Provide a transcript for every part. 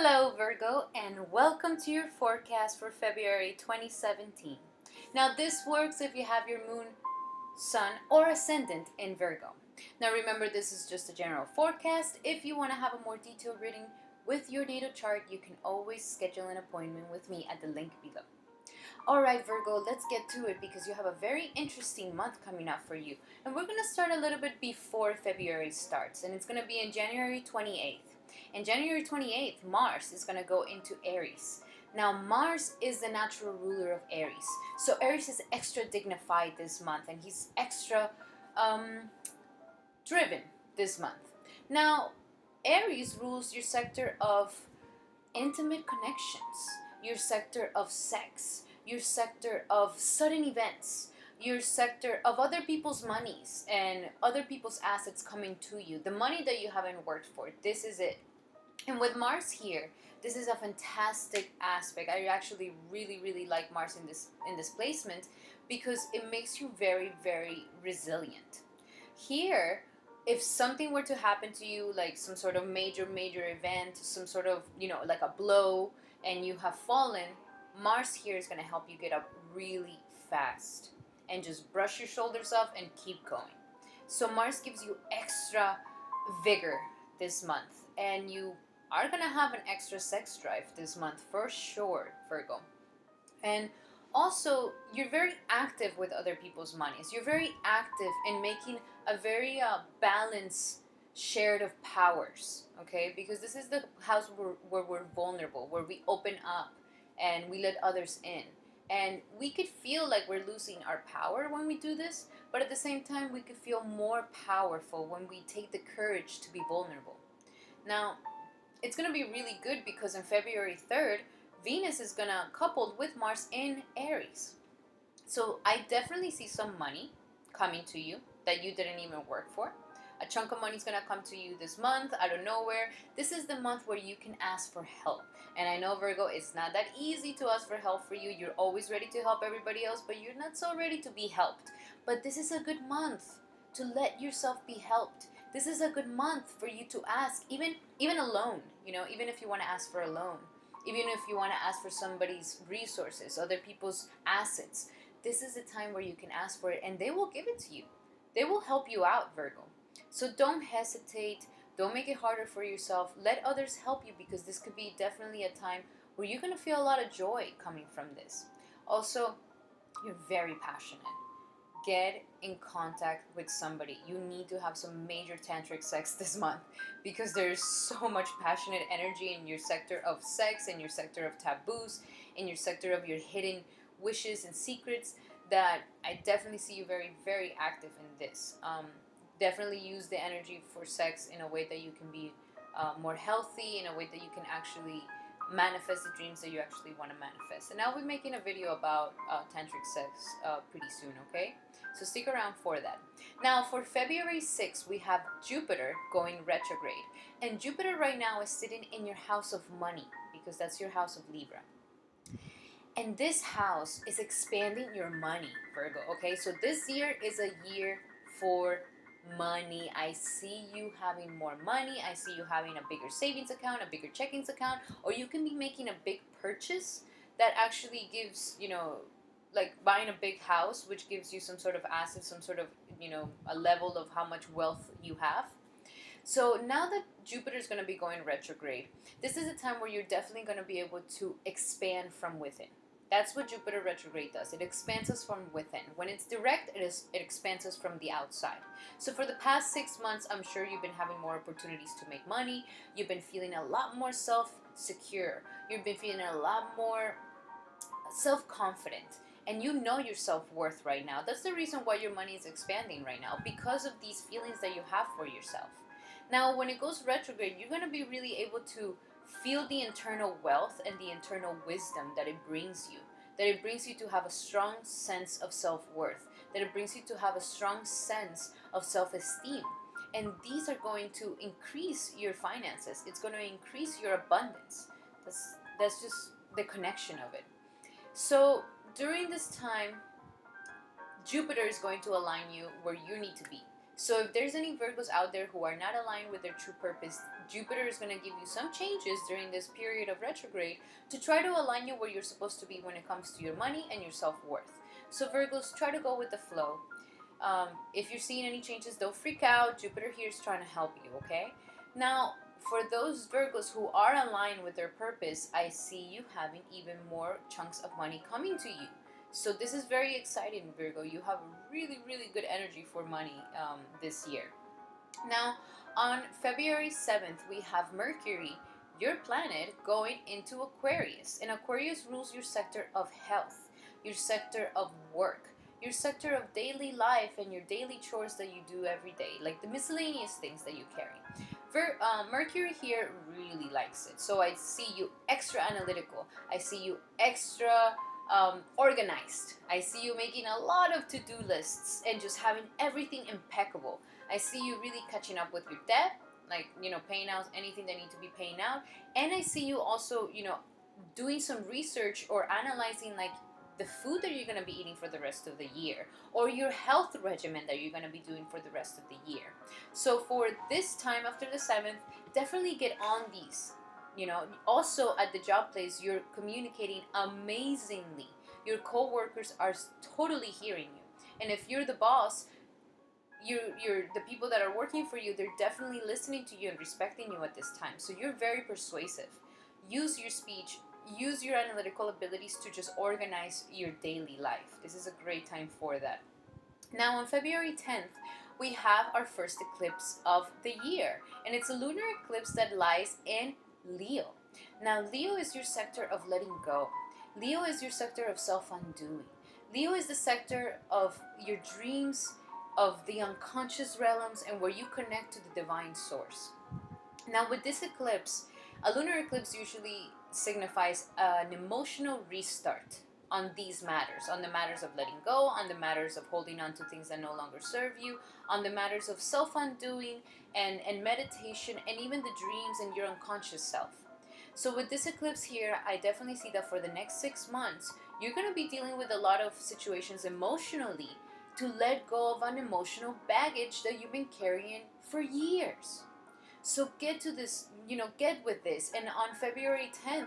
Hello Virgo, and welcome to your forecast for February 2017. Now this works if you have your moon, sun, or ascendant in Virgo. Now remember, this is just a general forecast. If you want to have a more detailed reading with your natal chart, you can always schedule an appointment with me at the link below. Alright Virgo, let's get to it because you have a very interesting month coming up for you. And we're going to start a little bit before February starts, and it's going to be in January 28th. And January 28th, Mars is going to go into Aries. Now, Mars is the natural ruler of Aries. So Aries is extra dignified this month, and he's extra driven this month. Now, Aries rules your sector of intimate connections, your sector of sex, your sector of sudden events, your sector of other people's monies and other people's assets coming to you. The money that you haven't worked for, this is it. And with Mars here, this is a fantastic aspect. I actually really like Mars in this placement because it makes you very resilient. Here, if something were to happen to you, like some sort of major event, some sort of, like a blow, and you have fallen, Mars here is going to help you get up really fast and just brush your shoulders off and keep going. So Mars gives you extra vigor this month, and you are going to have an extra sex drive this month for sure, Virgo. And also, you're very active with other people's monies. You're very active in making a very balanced shared of powers, okay? Because this is the house where we're vulnerable, where we open up and we let others in. And we could feel like we're losing our power when we do this, but at the same time, we could feel more powerful when we take the courage to be vulnerable. Now, it's going to be really good because on February 3rd, Venus is going to couple with Mars in Aries. So I definitely see some money coming to you that you didn't even work for. A chunk of money is going to come to you this month out of nowhere. This is the month where you can ask for help. And I know, Virgo, it's not that easy to ask for help for you. You're always ready to help everybody else, but you're not so ready to be helped. But this is a good month to let yourself be helped. This is a good month for you to ask, even a loan, even if you want to ask for a loan, even if you want to ask for somebody's resources, other people's assets. This is the time where you can ask for it, and they will give it to you. They will help you out, Virgo. So don't hesitate. Don't make it harder for yourself. Let others help you, because this could be definitely a time where you're going to feel a lot of joy coming from this. Also, you're very passionate. Get in contact with somebody. You need to have some major tantric sex this month because there's so much passionate energy in your sector of sex, in your sector of taboos, in your sector of your hidden wishes and secrets, that I definitely see you very active in this. Definitely use the energy for sex in a way that you can be more healthy, in a way that you can actually manifest the dreams that you actually want to manifest. And I'll be making a video about tantric sex pretty soon, okay? So stick around for that. Now, for February 6th, we have Jupiter going retrograde. And Jupiter right now is sitting in your house of money, because that's your house of Libra. And this house is expanding your money, Virgo, okay? So this year is a year for money. I see you having more money. I see you having a bigger savings account, a bigger checkings account, or you can be making a big purchase that actually gives, like buying a big house, which gives you some sort of asset, some sort of, a level of how much wealth you have. So now that Jupiter is going to be going retrograde, this is a time where you're definitely going to be able to expand from within. That's what Jupiter retrograde does. It expands us from within. When it's direct, it expands us from the outside. So for the past 6 months, I'm sure you've been having more opportunities to make money. You've been feeling a lot more self-secure. You've been feeling a lot more self-confident. And you know your self-worth right now. That's the reason why your money is expanding right now, because of these feelings that you have for yourself. Now, when it goes retrograde, you're going to be really able to feel the internal wealth and the internal wisdom that it brings you. That it brings you to have a strong sense of self-worth. That it brings you to have a strong sense of self-esteem. And these are going to increase your finances. It's going to increase your abundance. That's just the connection of it. So during this time, Jupiter is going to align you where you need to be. So if there's any Virgos out there who are not aligned with their true purpose, Jupiter is going to give you some changes during this period of retrograde to try to align you where you're supposed to be when it comes to your money and your self-worth. So Virgos, try to go with the flow. If you're seeing any changes, don't freak out. Jupiter here is trying to help you, okay? Now, for those Virgos who are aligned with their purpose, I see you having even more chunks of money coming to you. So this is very exciting, Virgo. You have really, really good energy for money this year. Now, on February 7th, we have Mercury, your planet, going into Aquarius. And Aquarius rules your sector of health, your sector of work, your sector of daily life, and your daily chores that you do every day, like the miscellaneous things that you carry. Mercury here really likes it. So I see you extra analytical. I see you extra organized. I see you making a lot of to-do lists and just having everything impeccable. I see you really catching up with your debt, like, paying out anything that need to be paying out. And I see you also, doing some research or analyzing, like, the food that you're going to be eating for the rest of the year, or your health regimen that you're going to be doing for the rest of the year. So for this time after the 7th, definitely get on these. Also at the job place, you're communicating amazingly. Your co-workers are totally hearing you. And if you're the boss, you're the people that are working for you, they're definitely listening to you and respecting you at this time. So you're very persuasive. Use your speech, use your analytical abilities to just organize your daily life. This is a great time for that. Now on February 10th, we have our first eclipse of the year, and it's a lunar eclipse that lies in Leo. Now Leo is your sector of letting go. Leo is your sector of self-undoing. Leo is the sector of your dreams, of the unconscious realms, and where you connect to the divine source. Now with this eclipse, a lunar eclipse usually signifies an emotional restart on these matters, on the matters of letting go, on the matters of holding on to things that no longer serve you, on the matters of self-undoing and meditation, and even the dreams and your unconscious self. So with this eclipse here, I definitely see that for the next 6 months, you're going to be dealing with a lot of situations emotionally to let go of an emotional baggage that you've been carrying for years. So get to this, get with this. And on February 10th,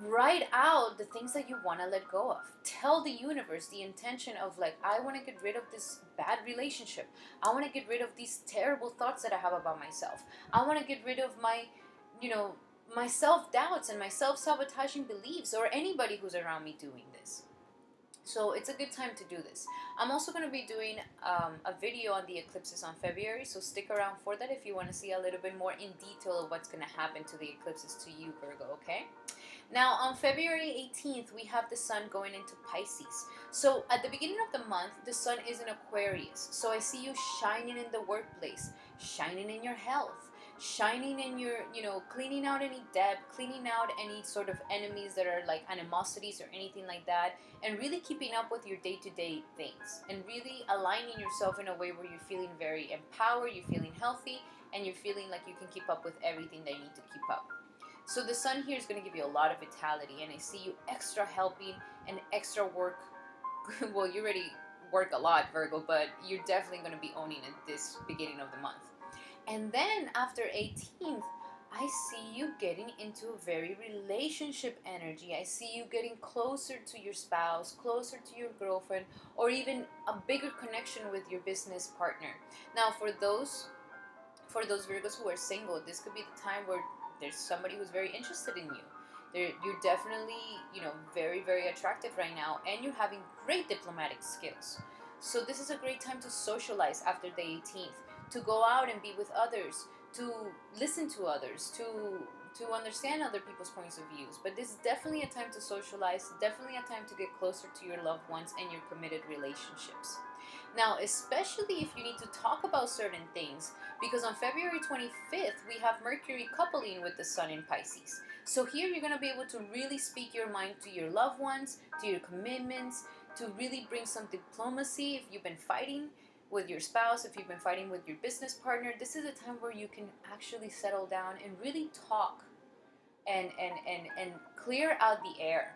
write out the things that you want to let go of. Tell the universe the intention of, like, I want to get rid of this bad relationship. I want to get rid of these terrible thoughts that I have about myself. I want to get rid of my, my self-doubts and my self-sabotaging beliefs, or anybody who's around me doing this. So it's a good time to do this. I'm also going to be doing a video on the eclipses on February, so stick around for that if you want to see a little bit more in detail of what's going to happen to the eclipses to you, Virgo, okay? Now, on February 18th, we have the sun going into Pisces. So at the beginning of the month, the sun is in Aquarius. So I see you shining in the workplace, shining in your health, shining in your, cleaning out any debt, cleaning out any sort of enemies that are like animosities or anything like that, and really keeping up with your day-to-day things, and really aligning yourself in a way where you're feeling very empowered, you're feeling healthy, and you're feeling like you can keep up with everything that you need to keep up. So the sun here is going to give you a lot of vitality, and I see you extra helping and extra work. Well, you already work a lot, Virgo, but you're definitely going to be owning it this beginning of the month. And then after 18th, I see you getting into a very relationship energy. I see you getting closer to your spouse, closer to your girlfriend, or even a bigger connection with your business partner. Now, for those Virgos who are single, this could be the time where there's somebody who's very interested in you. You're definitely, very, very attractive right now, and you're having great diplomatic skills. So this is a great time to socialize after the 18th, to go out and be with others, to listen to others, to understand other people's points of views. But this is definitely a time to socialize, definitely a time to get closer to your loved ones and your committed relationships. Now, especially if you need to talk about certain things, because on February 25th, we have Mercury coupling with the Sun in Pisces. So here you're going to be able to really speak your mind to your loved ones, to your commitments, to really bring some diplomacy if you've been fighting with your spouse, if you've been fighting with your business partner. This is a time where you can actually settle down and really talk and clear out the air.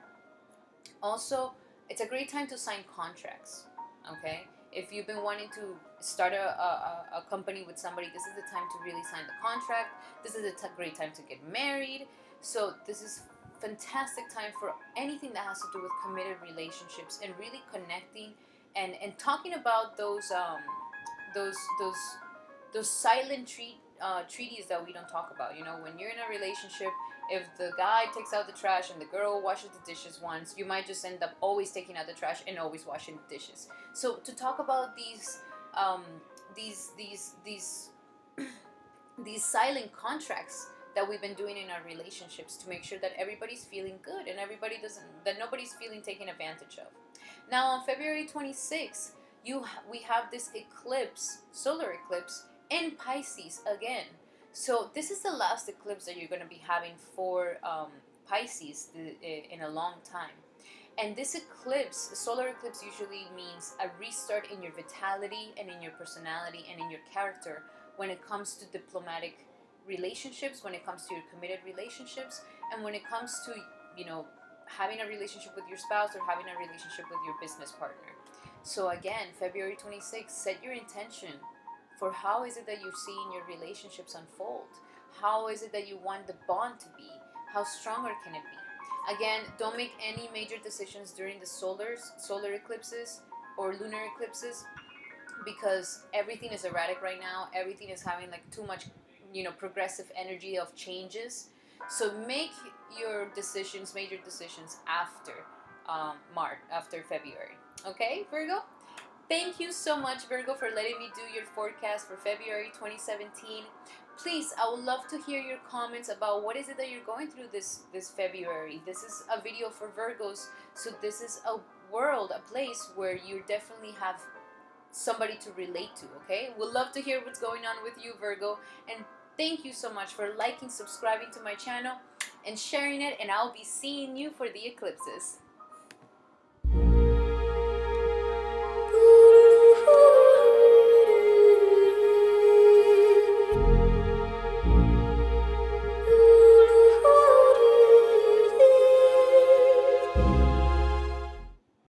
Also, it's a great time to sign contracts, okay? If you've been wanting to start a company with somebody, this is the time to really sign the contract. This is a great time to get married. So this is fantastic time for anything that has to do with committed relationships and really connecting and talking about those those those silent treaties that we don't talk about. You know, when you're in a relationship, if the guy takes out the trash and the girl washes the dishes once, you might just end up always taking out the trash and always washing the dishes. So to talk about um, these these silent contracts that we've been doing in our relationships to make sure that everybody's feeling good and that nobody's feeling taken advantage of. Now on February 26th, we have this eclipse, solar eclipse in Pisces again. So this is the last eclipse that you're going to be having for Pisces in a long time. And this eclipse, solar eclipse, usually means a restart in your vitality and in your personality and in your character when it comes to diplomatic relationships, when it comes to your committed relationships, and when it comes to, you know, having a relationship with your spouse or having a relationship with your business partner. So again, February 26th, set your intention for how is it that you're seeing your relationships unfold? How is it that you want the bond to be? How stronger can it be? Again, don't make any major decisions during the solar eclipses or lunar eclipses, because everything is erratic right now. Everything is having like too much, you know, progressive energy of changes. So make your decisions, major decisions, after March, after February. Okay, Virgo? Thank you so much, Virgo, for letting me do your forecast for February 2017. Please, I would love to hear your comments about what is it that you're going through this February. This is a video for Virgos, so this is a world, a place where you definitely have somebody to relate to, okay? We'd love to hear what's going on with you, Virgo. And thank you so much for liking, subscribing to my channel, and sharing it. And I'll be seeing you for the eclipses.